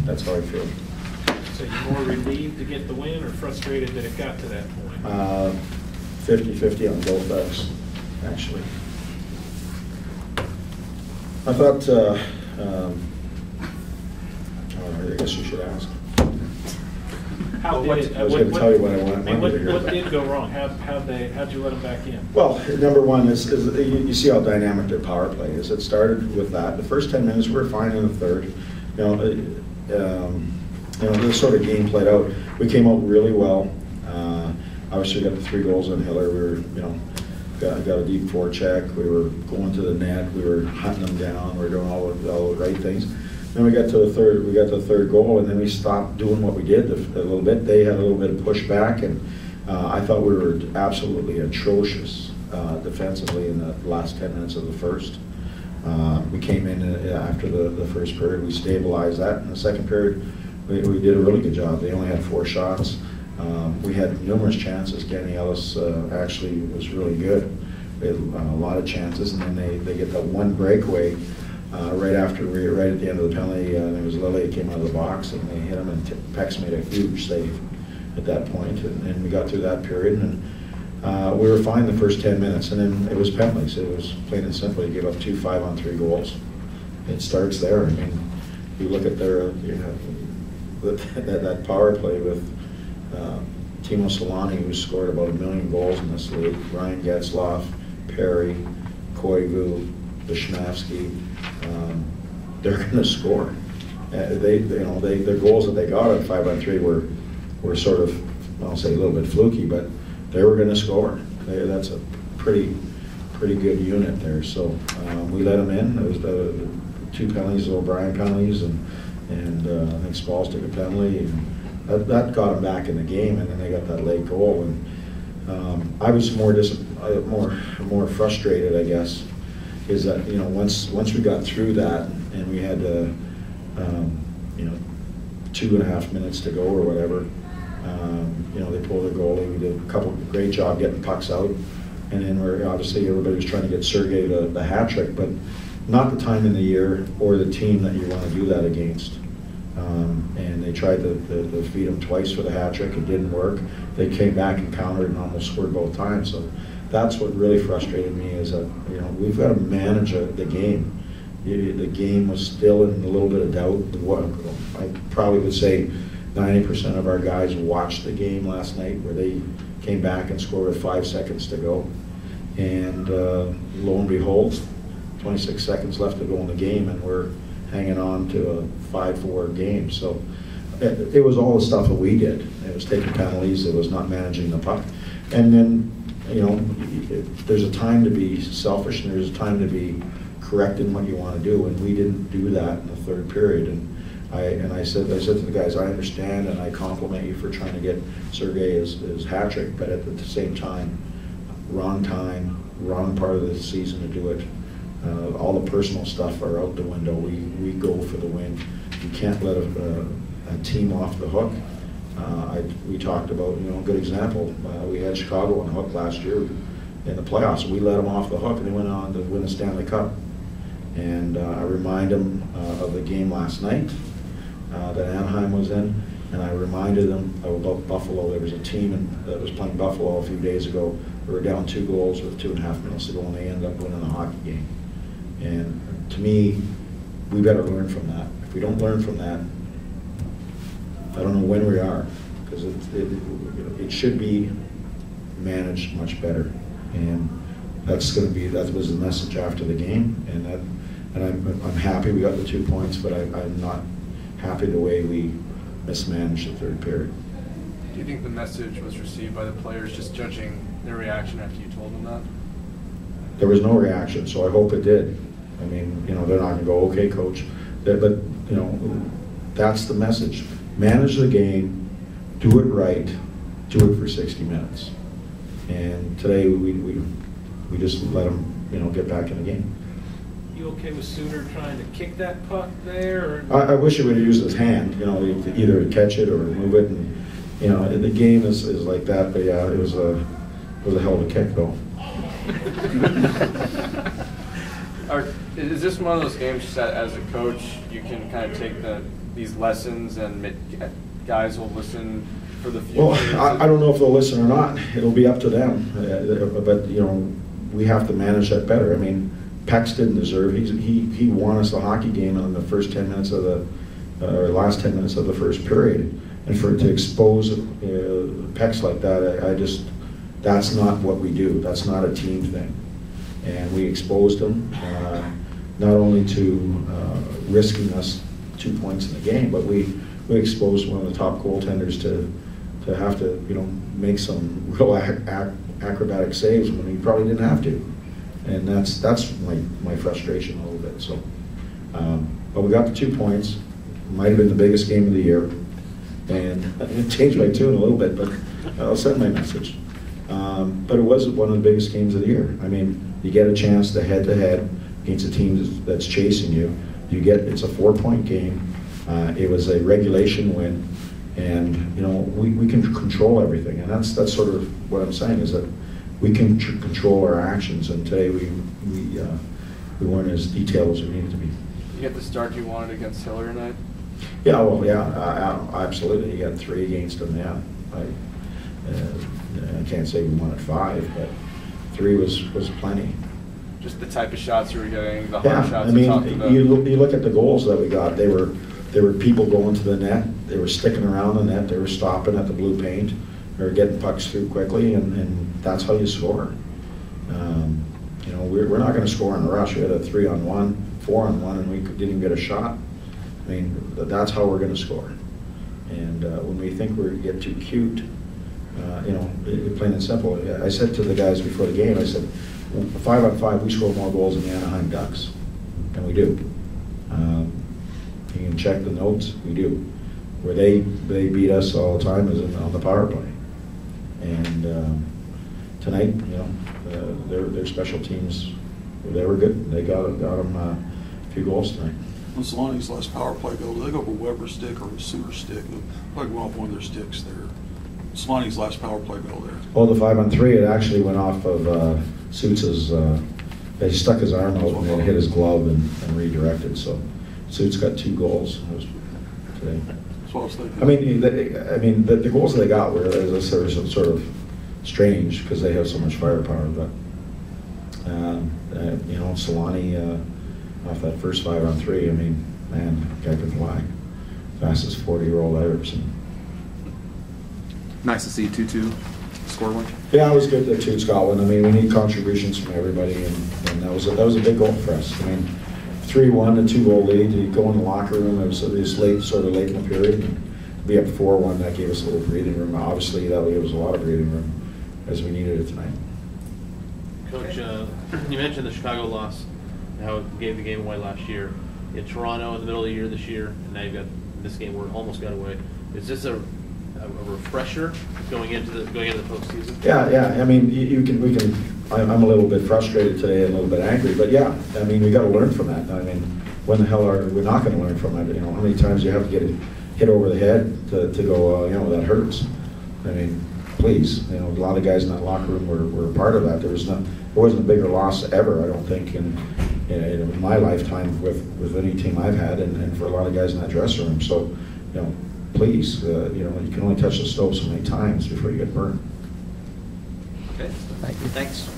That's how I feel. So you're more relieved to get the win or frustrated that it got to that point? 50-50 on both ends, actually. I thought, I guess you should ask. How did it, I was going to tell you what I wanted what to hear. What did go wrong? How'd you let them back in? Well, number one is you see how dynamic their power play is. It started with that. The first 10 minutes were fine in the third. This sort of game played out. We came out really well. Obviously, we got the 3 goals on Hiller. We were, got a deep forecheck. We were going to the net. We were hunting them down. We were doing all the right things. Then we got to the third. We got the third goal, and then we stopped doing what we did a little bit. They had a little bit of pushback, and I thought we were absolutely atrocious defensively in the last 10 minutes of the first. We came in after the first period. We stabilized that. In the second period, we did a really good job. They only had 4 shots. We had numerous chances. Kenny Ellis actually was really good. We had a lot of chances, and then they get that one breakaway right at the end of the penalty. There was Lily came out of the box, and they hit him, and Pex made a huge save at that point, and we got through that period, and we were fine the first 10 minutes, and then it was penalties. It was plain and simple. You gave up 2 5-on-3 goals. It starts there. I mean, you look at their that power play with Timo Solani, who scored about 1 million goals in this league, Ryan Getzlaf, Perry, Koivu, Vishnevsky. They're going to score. Their goals that they got at 5-on-3 were sort of, I'll say a little bit fluky, but they were going to score. That's a pretty good unit there. So we let them in. It was the 2 penalties, O'Brien penalties, and I think Spalls took a penalty, and that got them back in the game, and then they got that late goal. And I was more frustrated, I guess, is that once we got through that and we had 2.5 minutes to go or whatever, they pulled a goalie. We did a great job getting pucks out, and then obviously everybody was trying to get Sergei the hat trick, but not the time in the year or the team that you want to do that against. And they tried to feed him twice for the hat trick. It didn't work. They came back and countered and almost scored both times. So that's what really frustrated me, is that we've got to manage the game. The game was still in a little bit of doubt. I probably would say 90% of our guys watched the game last night, where they came back and scored with 5 seconds to go. And lo and behold, 26 seconds left to go in the game, and we're hanging on to a 5-4 game. So it was all the stuff that we did. It was taking penalties. It was not managing the puck. And then, there's a time to be selfish, and there's a time to be correct in what you want to do, and we didn't do that in the third period. And I said to the guys, I understand, and I compliment you for trying to get Sergei his hat trick, but at the same time, wrong part of the season to do it. All the personal stuff are out the window. We go for the win. You can't let a team off the hook. We talked about, a good example. We had Chicago on the hook last year in the playoffs. We let them off the hook, and they went on to win the Stanley Cup. And I remind them of the game last night that Anaheim was in, and I reminded them about Buffalo. There was a team that was playing Buffalo a few days ago. They were down 2 goals with 2.5 minutes to go, and they ended up winning the hockey game. And to me, we better learn from that. If we don't learn from that, I don't know when we are, because it should be managed much better. And that was the message after the game, and I'm happy we got the 2 points, but I'm not happy the way we mismanaged the third period. Do you think the message was received by the players, just judging their reaction after you told them that? There was no reaction, so I hope it did. I mean, they're not going to go, okay, coach. But that's the message. Manage the game, do it right, do it for 60 minutes. And today we just let them, get back in the game. You okay with Suter trying to kick that puck there? Or? I wish he would have used his hand, either catch it or move it. And the game is like that. But yeah, it was a hell of a kick, though. Is this one of those games that, as a coach, you can kind of take the these lessons and guys will listen for the future? Well, I don't know if they'll listen or not. It'll be up to them. But you know, we have to manage that better. I mean, Pex didn't deserve. He won us the hockey game in the first 10 minutes of the or last 10 minutes of the first period, and for it to expose Pex like that, that's not what we do. That's not a team thing. And we exposed him, not only to risking us 2 points in the game, but we exposed one of the top goaltenders to have to, you know, make some real acrobatic saves when he probably didn't have to. And that's my frustration a little bit. So, but we got the 2 points. Might have been the biggest game of the year, and it changed my tune a little bit, but I'll send my message. But it was one of the biggest games of the year. I mean, you get a chance to head-to-head against a team that's chasing you. It's a 4-point game. It was a regulation win, and you know we can control everything, and that's sort of what I'm saying is that we can control our actions. And today we weren't as detailed as we needed to be. You get the start you wanted against Hiller tonight? Yeah, well, yeah, absolutely. You got 3 against them. Yeah, I can't say we won at 5, but 3 was plenty. Just the type of shots you were getting, the hard shots. I mean, you look at the goals that we got. There were people going to the net. They were sticking around the net. They were stopping at the blue paint. They were getting pucks through quickly, and that's how you score. You know, we're not going to score in a rush. We had a 3-on-1, 4-on-1, and we didn't even get a shot. I mean, that's how we're going to score. And when we think we get too cute, you know, plain and simple. I said to the guys before the game, I said, 5-on-5, we score more goals than the Anaheim Ducks, and we do. You can check the notes, we do. Where they beat us all the time is on the power play. And tonight, you know, their special teams, they were good. They got them a few goals tonight. On Solani's last power play goal, did they go for Weber's stick or a Suter stick? Probably went off one of their sticks there. Solani's last power play goal there. Oh, the 5-on-3, it actually went off of Suits's, he stuck his arm out and it hit his glove and redirected. So Suits got 2 goals today. That's what I was thinking. I mean, the goals they got were, as I said, were sort of strange because they have so much firepower. But you know, Solani off that first 5-on-3, I mean, man, guy can fly. Fastest 40-year-old I've ever seen. Nice to see 2-2 score one. Yeah, it was good that too, Scotland. I mean, we need contributions from everybody, and that was a big goal for us. I mean, 3-1, a 2-goal lead. You go in the locker room. It was sort of late in the period. And to be up 4-1, that gave us a little breathing room. Obviously, that gave us a lot of breathing room as we needed it tonight. Coach, you mentioned the Chicago loss, how it gave the game away last year. You had Toronto in the middle of the year this year, and now you've got this game where it almost got away. Is this a refresher going into the postseason? Yeah. I mean, we can. I'm a little bit frustrated today, and a little bit angry, but yeah. I mean, we got to learn from that. I mean, when the hell are we not going to learn from it? You know, how many times you have to get hit over the head to go? You know, that hurts. I mean, please. You know, a lot of guys in that locker room were a part of that. There wasn't a bigger loss ever, I don't think, in my lifetime with any team I've had, and for a lot of guys in that dressing room. So, you know, please, you know, you can only touch the stove so many times before you get burned. Okay. Thank you. Thanks.